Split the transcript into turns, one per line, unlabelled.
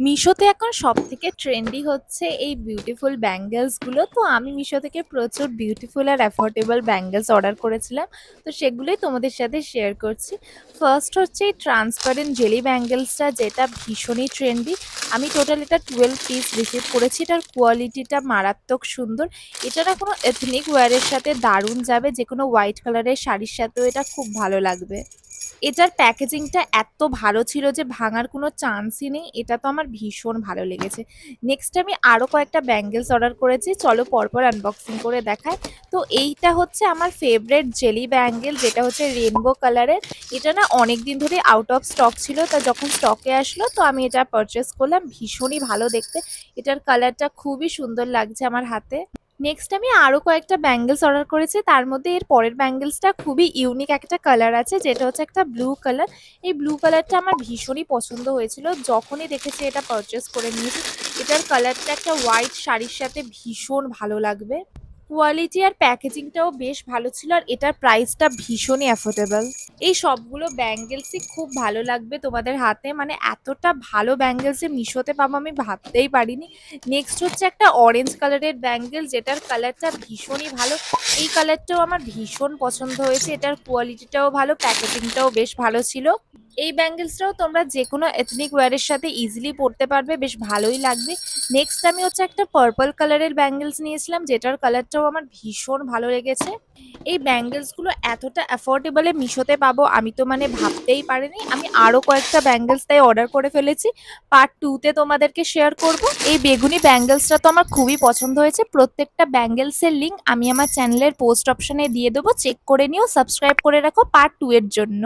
মিশোতে এখন সবথেকে ট্রেন্ডি হচ্ছে এই বিউটিফুল ব্যাঙ্গেলস গুলো। তো আমি মিশো থেকে প্রচুর বিউটিফুল আর অ্যাফোর্ডেবল ব্যাঙ্গেলস অর্ডার করেছিলাম। তো সেগুলোই তোমাদের সাথে শেয়ার করছি। ফার্স্ট হচ্ছে এই ট্রান্সপারেন্ট জেলি ব্যাঙ্গেলসটা, যেটা ভীষণই ট্রেন্ডি। আমি টোটাল এটা 12 পিস রিসিভ করেছি। এটার কোয়ালিটিটা মারাত্মক সুন্দর। এটা না কোনো এথনিক ওয়্যারের সাথে দারুণ যাবে, যে কোনো হোয়াইট কালারের শাড়ির সাথেও এটা খুব ভালো লাগবে। এটার প্যাকেজিংটা এত ভালো ছিল যে ভাঙার কোনো চান্সই নেই। এটা তো আমার ভীষণ ভালো লেগেছে। নেক্সট আমি আরও কয়েকটা ব্যাঙ্গেলস অর্ডার করেছি, চলো পরপর আনবক্সিং করে দেখায়। তো এইটা হচ্ছে আমার ফেভারেট জেলি ব্যাঙ্গেল, যেটা হচ্ছে রেনবো কালারের। এটা না অনেক দিন ধরে আউট অফ স্টক ছিল, তা যখন স্টকে আসলো তো আমি এটা পারচেস করলাম। ভীষণই ভালো দেখতে, এটার কালারটা খুবই সুন্দর লাগছে আমার হাতে। নেক্সট আমি আরো কয়েকটা ব্যাঙ্গেলস অর্ডার করেছি। তার মধ্যে এর পরের ব্যাঙ্গেলসটা খুবই ইউনিক একটা কালার আছে, যেটা হচ্ছে একটা ব্লু কালার। এই ব্লু কালারটা আমার ভীষণই পছন্দ হয়েছিল, যখনই দেখেছি এটা পারচেস করে নিয়েছি। এটার কালারটা একটা হোয়াইট শাড়ির সাথে ভীষণ ভালো লাগবে। কোয়ালিটি আর প্যাকেজিংটাও বেশ ভালো ছিল, আর এটার প্রাইসটা ভীষণই অ্যাফোর্ডেবল। এই সবগুলো ব্যাঙ্গেলসই খুব ভালো লাগবে তোমাদের হাতে, মানে এতটা ভালো ব্যাঙ্গেলস যে মিশোতে পাবো আমি ভাবতেই পারিনি। নেক্সট হচ্ছে একটা অরেঞ্জ কালারের ব্যাঙ্গেল, যেটার কালারটা ভীষণই ভালো। এই কালারটাও আমার ভীষণ পছন্দ হয়েছে। এটার কোয়ালিটিটাও ভালো, প্যাকেজিংটাও বেশ ভালো ছিল। এই ব্যাঙ্গেলসটাও তোমরা যে কোনো এথনিক ওয়্যারের সাথে ইজিলি পরতে পারবে, বেশ ভালোই লাগবে। নেক্সট আমি হচ্ছে একটা পার্পল কালারের ব্যাঙ্গেলস নিয়েছিলাম, যেটার কালারটাও আমার ভীষণ ভালো লেগেছে। এই ব্যাঙ্গেলসগুলো এতটা অ্যাফোর্ডেবলে মিশোতে পাবো আমি তো মানে ভাবতেই পারিনি। আমি আরও কয়েকটা ব্যাঙ্গেলস তাই অর্ডার করে ফেলেছি, পার্ট 2-তে তোমাদেরকে শেয়ার করব। এই বেগুনি ব্যাঙ্গেলসটা তো আমার খুবই পছন্দ হয়েছে। প্রত্যেকটা ব্যাঙ্গেলসের লিঙ্ক আমি আমার চ্যানেলের পোস্ট অপশনে দিয়ে দেবো, চেক করে নিও। সাবস্ক্রাইব করে রাখো পার্ট 2 এর জন্য।